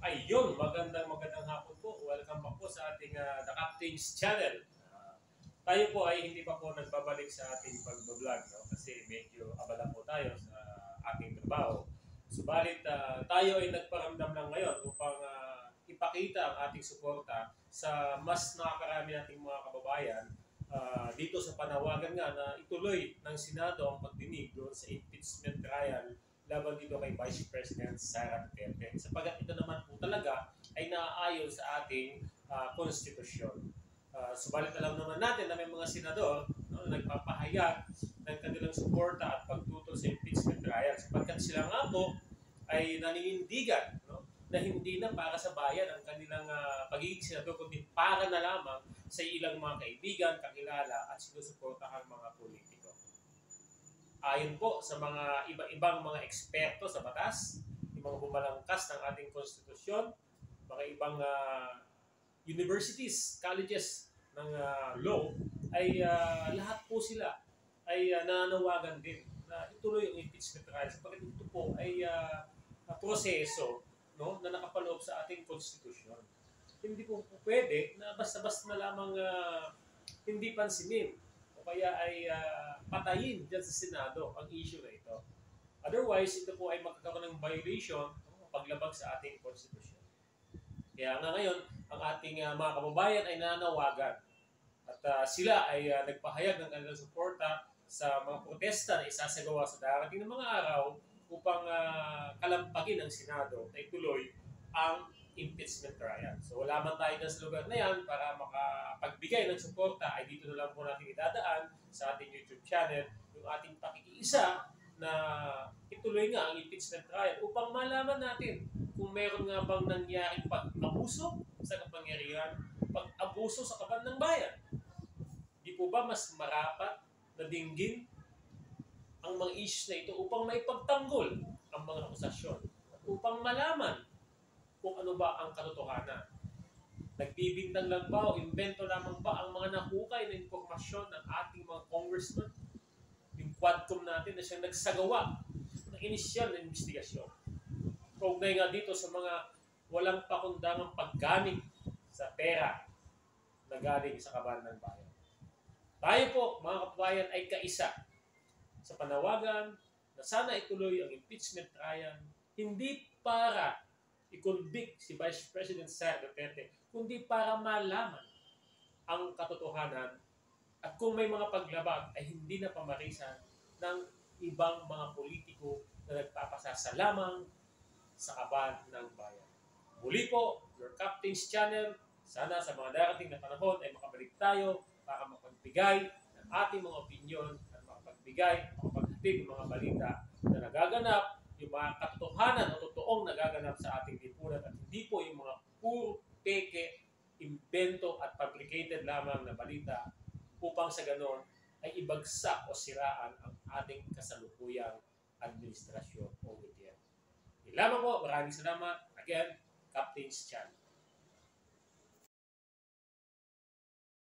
Ayun, magandang hapon po. Welcome back po sa ating The Captain's Channel. Tayo po ay hindi pa po nagbabalik sa ating pag-vlog, no? Kasi medyo abala po tayo sa ating trabaho. Subalit tayo ay nagparamdam lang ngayon upang ipakita ang ating suporta sa mas nakakarami nating mga kababayan dito sa panawagan nga na ituloy ng Senado ang pagdinig doon sa impeachment trial laban dito kay Vice President Sara Duterte. Sapagat ito naman po talaga ay naaayon sa ating konstitusyon. Subalit alam naman natin na may mga senador na nagpapahayag ng kanilang suporta at pagtutol sa impeachment trial sapagkat sila nga po ay naninindigan na hindi na para sa bayan ang kanilang pagiging senador kundi para na lamang sa ilang mga kaibigan, kakilala at sinusuportahang mga politiko. Ayon po sa mga iba-ibang mga eksperto sa batas, yung mga bumalangkas ng ating konstitusyon, mga ibang universities, colleges ng law, ay lahat po sila ay nananawagan din na ituloy ang impeachment trial sapagkat ito po ay proseso na nakapaloob sa ating konstitusyon. Hindi po pwede na basta-basta na lamang hindi pansinin o kaya ay patayin dyan sa Senado ang issue na ito. Otherwise, ito po ay magkakaroon ng violation o paglabag sa ating konstitusyon. Kaya nga ngayon, ang ating mga kababayan ay nananawagan at sila ay nagpahayag ng kanilang suporta sa mga protesta na isasagawa sa darating ng mga araw upang kalampagin ang Senado na ituloy ang impeachment trial. So wala man tayo sa lugar na yan para makapagbigay ng suporta ay dito na lang po natin idadaan sa ating YouTube channel yung ating pakikiisa na ituloy nga ang impeachment trial upang malaman natin kung meron nga bang nangyaring pag-abuso sa kapangyarihan, pag-abuso sa kaban ng bayan. Di po ba mas marapat na dinggin ang mga issues na ito upang maipagtanggol ang mga akusasyon at upang malaman kung ano ba ang katotohanan. Nagbibintang lang ba o invento lamang ba ang mga nahukay na impormasyon ng ating mga congressman? Yung Quadcom natin na siyang nagsagawa ng inisyal na investigasyon. Kaugnay nga dito sa mga walang pakundangang paggamit sa pera na galing sa kaban ng bayan. Tayo po, mga kabayan, ay kaisa sa panawagan na sana ituloy ang impeachment trial hindi para i-convict si Vice President Sara Duterte, kundi para malaman ang katotohanan at kung may mga paglabag ay hindi na pamarisan ng ibang mga politiko na nagpapasasa lamang sa kaban ng bayan. Muli po, your Captain's Channel, sana sa mga darating na panahon ay makabalik tayo para mapagbigay ng ating mga opinyon at makapaghatid ng mga balita na nagaganap, yung mga katotohanan o totoong nagaganap sa ating lipunan at hindi po yung mga puro peke, invento at fabricated lamang na balita upang sa ganon ay ibagsak o siraan ang ating kasalukuyang administrasyon o gobyerno. Lamang po, maraming salamat. Again, Captain's Channel.